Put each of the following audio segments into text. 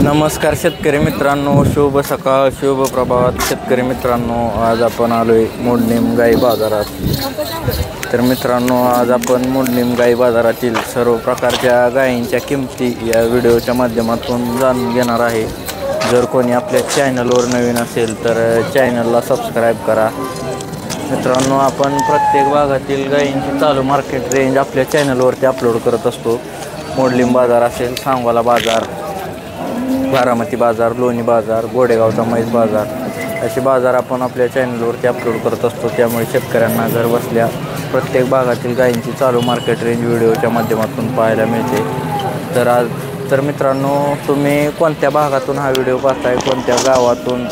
नमस्कार शेतकरी मित्रांनो, शुभ सकाळ, शुभ प्रभात शेतकरी मित्रांनो. आज आपण आलोय मोडणीम गाई बाजारात. तर मित्रांनो, आज आपण मोडणीम गाई बाजारातील सर्व प्रकारच्या गायींच्या किमती या व्हिडिओच्या माध्यमातून जाणून घेणार आहे. जर कोणी आपल्या चॅनलवर नवीन असेल तर चॅनलला सबस्क्राईब करा. मित्रांनो, आपण प्रत्येक भागातील गायींची चालू मार्केट रेंज आपल्या चॅनलवरती अपलोड करत असतो. मोडलीम बाजार असेल, सांगोला बाजार, बारामती बाजार, लोणी बाजार, गोडेगावचा म्हैस बाजार असे बाजार आपण आपल्या चॅनलवरती अपलोड करत असतो. त्यामुळे शेतकऱ्यांना घर बसल्या प्रत्येक भागातील गायींची चालू मार्केट रेंज व्हिडिओच्या माध्यमातून पाहायला मिळते. तर मित्रांनो, तुम्ही कोणत्या भागातून हा व्हिडिओ पाहताय, कोणत्या गावातून,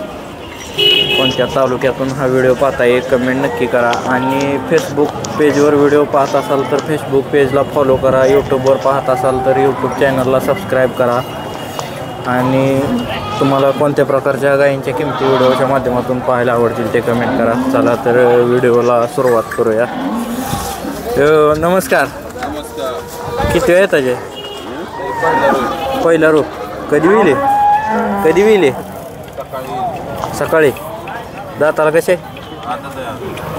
कोणत्या तालुक्यातून हा व्हिडिओ पाहताय एक कमेंट नक्की करा. आणि फेसबुक पेजवर व्हिडिओ पाहत असाल तर फेसबुक पेजला फॉलो करा. यूट्यूबवर पाहत असाल तर यूट्यूब चॅनलला सबस्क्राईब करा. आणि तुम्हाला कोणत्या प्रकारच्या गायींच्या किमती व्हिडिओच्या माध्यमातून पाहायला आवडतील ते कमेंट करा. चला तर व्हिडिओला सुरुवात करूया. नमस्कार. किती वेळ येताचे? पहिला रोप. कधी विले? सकाळी. दाताला कसे?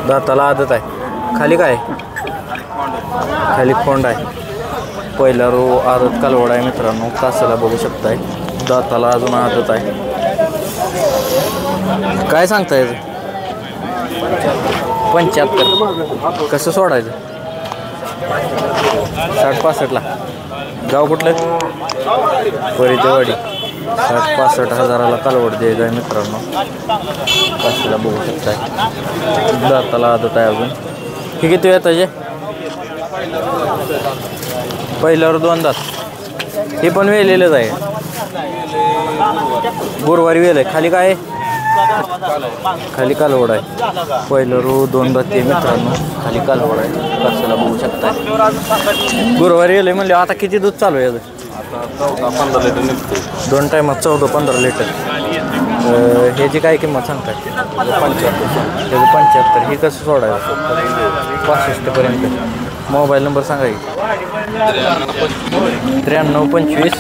दाताला आदत आहे. खाली काय? खाली खोंड आहे. पहिला रो आदत कालवड आहे मित्रांनो. कासाला बघू शकताय. दाताला अजून आदत आहे. काय सांगता याचं? 75. कसं सोडायचं? 60-65 ला. गाव कुठलं? परितेवाडी. 60-65 हजाराला कालवड द्यायचं आहे मित्रांनो. कासाला बघू शकताय. दाताला आदत आहे अजून. हे किती वेळ त्याचे? पहिल्यावर 2 दात. हे पण वेलेलंच आहे. गुरुवारी वेल आहे. खाली काय आहे? खाली कालवड आहे. पहिलं रो 2 दात आहे मित्रांनो. खाली कालवड आहे. कासाला बघू शकताय. गुरुवारी वेल आहे म्हणले. आता किती दूध चालू आहे? 14-15 लिटर निघतो. 2 टायमात 14-15 लिटर. ह्याची काय किंमत सांगताय? 75. हे कसं सोडायचं? 65पर्यंत. मोबाईल नंबर सांगा की. 93-25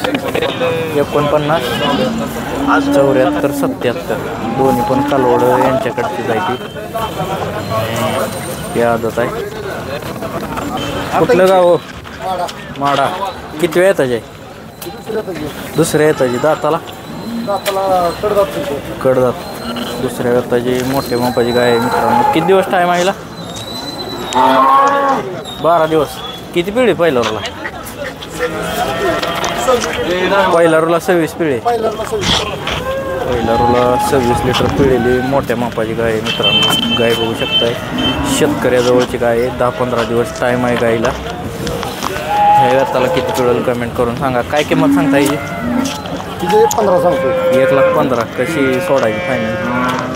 49 74-77. दोन्ही पण कालवड यांच्याकडची जायची. ही आदत आहे. कुठलं गाव? माडा. किती वेळ येताचे? दुसऱ्या येताची. दाताला कडदात. दुसऱ्या येताची मोठ्या मापाची गाय आहे मित्रांनो. किती दिवस टाईम आहे? 12 दिवस. किती पिढी पहिला रोला? पहिला रोला 26 पिढी. पहिला रोला 26 लिटर पिळेली मोठ्या मापाची गाय आहे मित्रांनो. गाय बघू शकताय. शेतकऱ्याजवळची गाय आहे. 10-15 दिवस टाईम आहे गायीला. ह्या व्यताला किती पिळेल कमेंट करून सांगा. काय किंमत सांगता येईल? 15 सांगतो. 1,15,000. कशी सोडायची फायनल?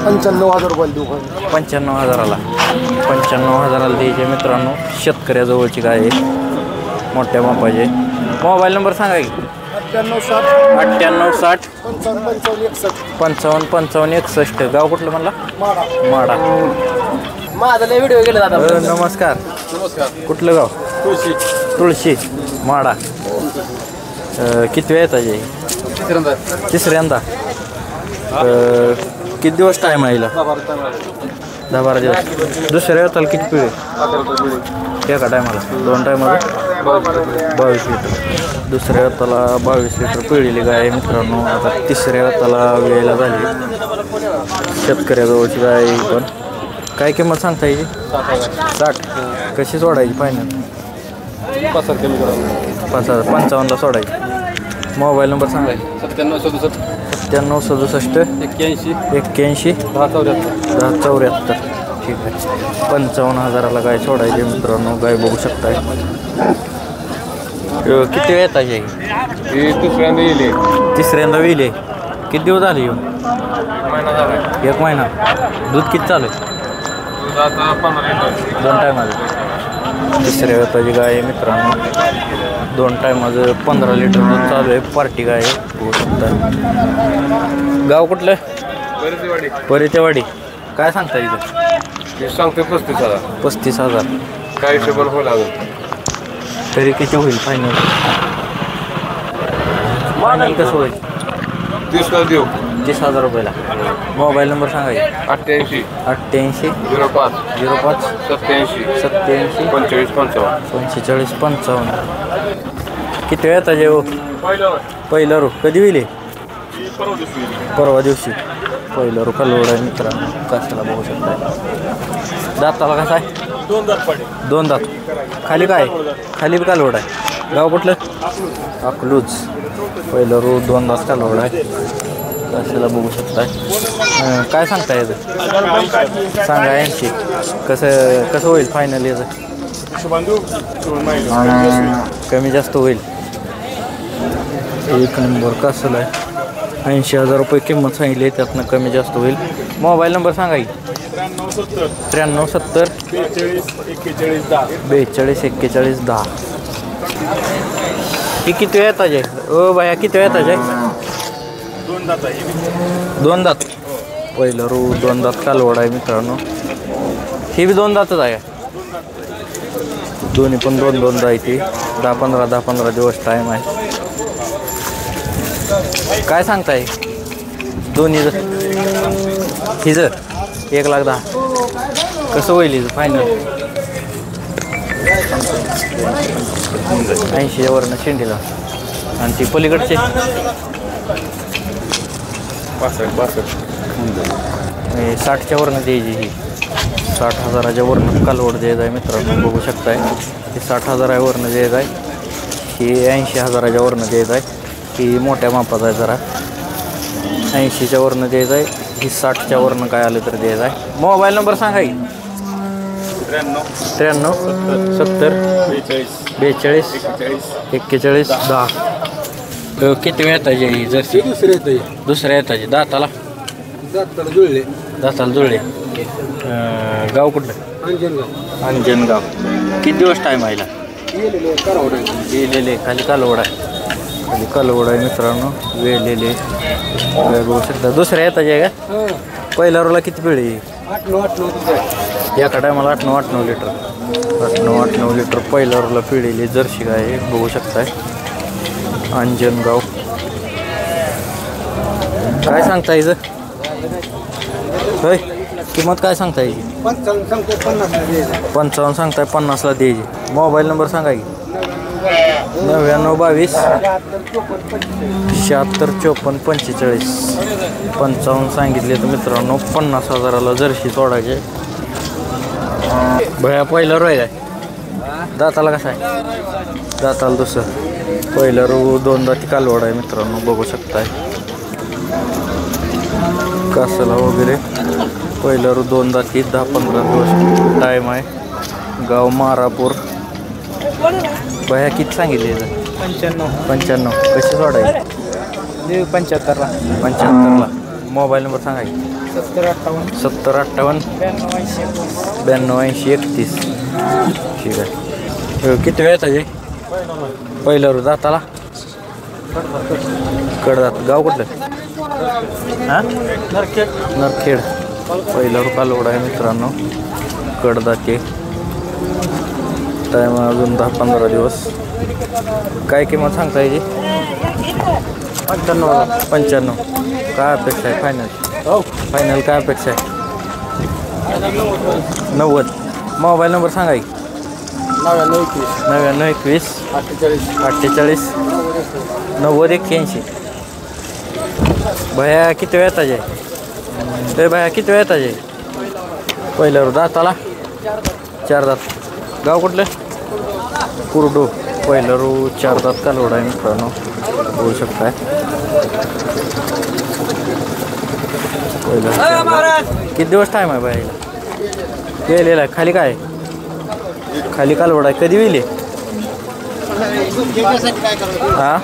95,000 रुपये देऊ. 95,000ला. 95,000ला द्यायचे मित्रांनो. शेतकऱ्याजवळची गाय आहे मोठ्या मापाची. मोबाईल नंबर सांगा की. 98-60 55-55-61. गाव कुठलं म्हणला? माडा. माझा व्हिडिओ गेला दादा. नमस्कार. कुठलं गाव? तुळशी. माडा. किती वेळ येताचे? तिसऱ्यांदा. किती दिवस टाईम आहे? 10-12 दिवस. दुसऱ्या वेताला किती पिळे? एका टायमाला 2 टायमाला 22 लिटर. दुसऱ्या वेताला 22 लिटर पिळलेली गाय आहे मित्रांनो. आता तिसऱ्या वेताला वेळेला झाली. शेतकऱ्याजवळची गाय आहे पण. काय किंमत सांगता येईल? 60. कशी सोडायची फायनल? 55,000ला सोडायची. मोबाईल नंबर सांगायची. 97-67 81 10-74. ठीक आहे. 55,000ला गाय सोडायची मित्रांनो. गाय बघू शकताय. किती वेळ येताचे? तिसऱ्यांदा विले. किती दिवस झाले येऊन? 1 महिना. दूध किती चालू आहे? 2 टायमाचं. तिसऱ्या वेताची गाय आहे मित्रांनो. 2 टायमाचं 15 लिटर दूध चालू आहे. पार्टी गाय आहे बघू शकता. गाव कुठलं? परितेवाडी. काय सांगता इथं? सांगतो 35,000. 35,000. काय हिशोबाने होईल अजून? तरी किती होईल फायनल? फायनल कसं होईल? 30 देऊ 30,000 रुपयाला. मोबाईल नंबर सांगा की. 88 88 05 05 87 87 45 55. 45 55. किती वेळ येतात जेव पहिलं रू कधी होईल हे? परवा दिवशी पहिलं रू कालवड आहे मित्रांनो. कशाला बघू शकता. दाताला कसा आहे? 2 दात. खाली काय खाली बी कालवड आहे. गाव कुठलं? अकलूज. पहिलं रू 2 दात कालवड आहे. कशाला बघू शकताय. काय सांगताय याचं? सांगा 80. कसं होईल फायनल याचं? कमी जास्त होईल. 1 नंबर कसं आहे. 80,000 रुपये किंमत सांगितली. त्यातनं कमी जास्त होईल. मोबाईल नंबर सांगा की. 93 70 42 41 10. ही किती वेळ येतात आहे? ओ बाया किती वेळ येतात आहे? 2 दात. पहिलं रू 2 दात कालवड आहे मित्रांनो. ही बी 2 दातच आहे. दोन्ही पण 2 आहे. ती 10-15 दिवस टाईम आहे. काय सांगताय दोन्ही? हिजं 1,10,000. कसं होईल हिजं फायनल? 80 वरनं शेंडीला. आणि ती पलीकडचे 60च्या वरनं द्यायची. ही 60,000च्या वरनं कालवड द्यायचं आहे मित्रांनो. बघू शकताय. ही 60,000 वरनं द्यायचं आहे. ही 80,000च्या वरनं द्यायचं आहे. ही मोठ्या मापाचा आहे जरा. 80च्या वरनं द्यायचं आहे. ही 60च्या वरनं काय आलं तर द्यायचं आहे. मोबाईल नंबर सांगा की. 93 70 42 41 10. किती वेळ येताची ही जर्सी? दुसऱ्या येताची. दाताला जुळले. गाव कुठलं? अंजनगाव. किती दिवस टाईम आहे? गेलेले खाली कालवड आहे. खाली कालवड आहे मित्रांनो. वेलेले बघू शकता. दुसऱ्या येताची आहे का? पहिल्या रोला किती पिढी? 8-9 एका टायमाला 8-9 लिटर. 8-9 लिटर पहिल्या रोला पिढीली जर्सी आहे. बघू शकताय. अंजनगाव. काय सांगता याचं? होय किंमत काय सांगता याची? 55 सांगताय. 50ला द्यायची. मोबाईल नंबर सांगा की. 99 22 76 54 45. 55 सांगितले तर मित्रांनो 50,000ला जर्सी सोडायचे. भया पहिलं रोय आहे. दाताला कसं आहे? दाताला दुसरं. पहिलं रू 2 दाती कालवड आहे मित्रांनो. बघू शकताय. कासाला वगैरे पहिलं रू 2 दाती. 10-15 दिवस टाईम आहे. गाव मारापूर. भया किती सांगितले? 95. कशी सोडायची? 75ला. मोबाईल नंबर सांगा की. 70 58 92 80 31. ठीक आहे. किती वेळ येताचे? पहिलं रू दाताला कडदात. गाव कुठलं? हां नरखेड. पहिलं रू कालवड आहे मित्रांनो. कडदाते. टाईम अजून 10-15 दिवस. काय किंमत सांगता याची? 95. काय अपेक्षा आहे फायनल? फायनल काय अपेक्षा आहे? 90. मोबाईल नंबर सांगा की. 99 21 48 90 81. भया किती वेळ येताचे? भया किती वेळ येताचे? पहिलं दाताला 4 दात. गाव कुठलं? कुरडू. पहिलं रू 4 दात कालवड आहे मित्रांनो. बघू शकताय. पहिलं किती दिवस टाईम आहे बाईला? गेलेला आहे. खाली काय? खाली कालवड आहे. कधी होईल? हां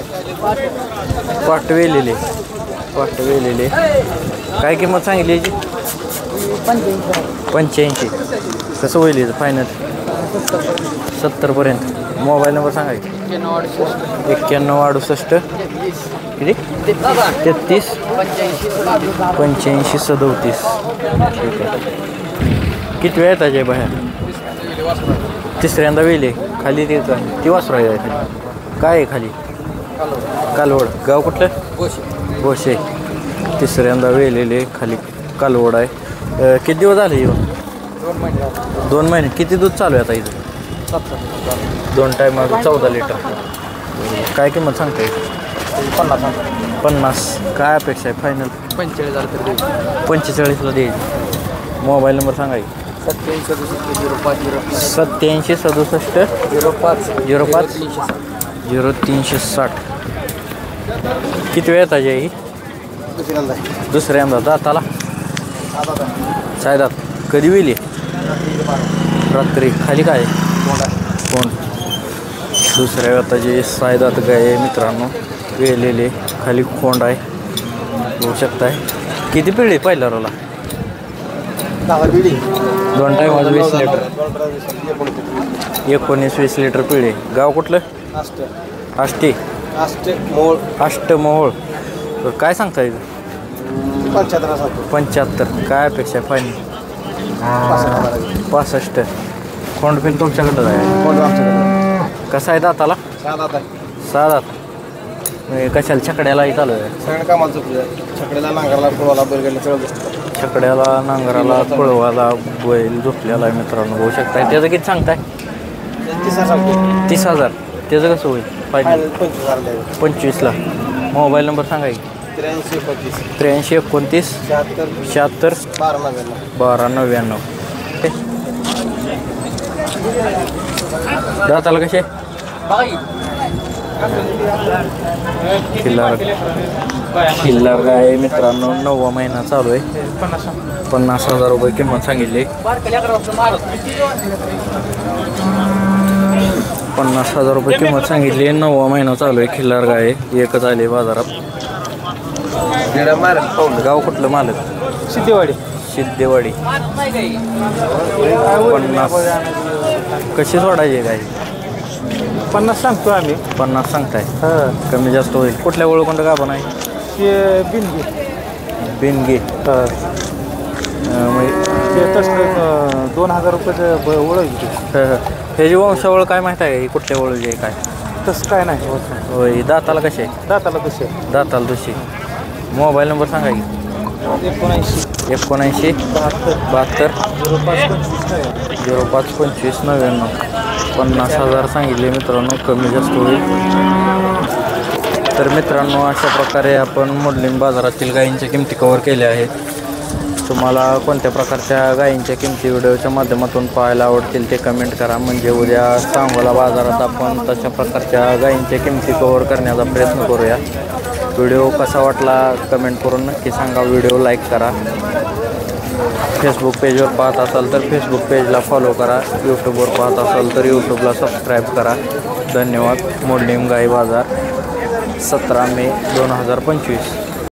पाटवेलेले. काय किंमत सांगितली याची? 85. कसं होईल फायनल? 70पर्यंत. मोबाईल नंबर सांगा की. 91 68 किती? 33 85 37. ठीक आहे. किती वेळ येतात आहे बाहेर? तिसऱ्यांदा वेले खाली. ती वासरू आहे. काय आहे खाली? कालवड. गाव कुठलं? बोशे. तिसऱ्यांदा वेलेले खाली कालवड आहे. किती दिवस झाले येऊन? 2 महिने 2 महिने. किती दूध चालू आहे आता इथं? 2 टायमाला 14 लिटर. काय किंमत सांगता येईल? 50. काय अपेक्षा आहे फायनल? 45,000 तरी 45ला द्यायची. मोबाईल नंबर सांगा की. 87 67 05 0360. किती वेळ येतात ही? दुसऱ्यांदा. दाताला सायदात. कधी वेली? रात्री. खाली काय कोण? दुसऱ्या वेताची सायदात गाय मित्रांनो, वेलेले खाली खोंड आहे बघू शकताय. किती पिढी पहिल्या रोला? 2 टायमाला 20 लिटर. 19-20 लिटर पिढी. गाव कुठलं? आष्टी. अष्टमोहोळ. काय सांगता येईल? 75. काय अपेक्षा आहे फायनल? 65. खोंड फिन तुमच्याकडं आहे? कसा आहे दाताला? 6 दात. कशाला छकड्यालाही चालू आहे? सगळ्या कामाला चुकलं. छकड्याला नांगराला पुळवाला बैलगाडीला सगळं छकड्याला नांगराला पळवाला बैल झोपलेला आहे मित्रांनो बघू शकताय. त्याचं किती सांगताय? 30,000. त्याचं कसं होईल फायनल? 25ला. मोबाईल नंबर सांगा की. 83 29 76 12 99. दाताला कसे? खिल्लार गाय मित्रांनो 9वा महिना चालू आहे. 50,000 रुपये किंमत सांगितली. 50,000 रुपये किंमत सांगितली. 9वा महिना चालू आहे. खिल्लार गाय एकच आली बाजारात. गाव कुठलं मालक? सिद्धेवाडी. 50. कशी सोडायची गाय? 50 सांगतो आम्ही. 50 सांगताय. कमी जास्त होईल. कुठल्या ओळखून गाभण आहे? बिनगी. ते तसं 2,000 रुपयाचं ओळख. ह्याची वंशावळ काय माहीत आहे? कुठल्या ओळखी आहे काय? तसं काय नाही होय. दाताला कसे आहे? दाताला कसे दाताला दुसरी. मोबाईल नंबर सांगा की. 79 72 05 25 99. 50,000 सांगितले मित्रांनो. कमी जास्त होईल. तर मित्रांनो अशा प्रकारे आपण मोडलीम बाजारातील गायींच्या किमती कव्हर केल्या आहेत. तुम्हाला कोणत्या प्रकारच्या गायींच्या किमती व्हिडिओच्या माध्यमातून पाहायला आवडतील ते कमेंट करा. म्हणजे उद्या सांगोला बाजारात आपण तशा प्रकारच्या गायींच्या किमती कव्हर करण्याचा प्रयत्न करूया. व्हिडिओ कसा वाटला कमेंट करून नक्की सांगा. व्हिडिओ लाईक करा. फेसबुक पेजवर पाहत असाल तर फेसबुक पेजला फॉलो करा. यूट्यूबवर पाहत असाल तर यूट्यूबला सबस्क्राईब करा. धन्यवाद. मोडलीम गाई बाजार 17 मे 2025.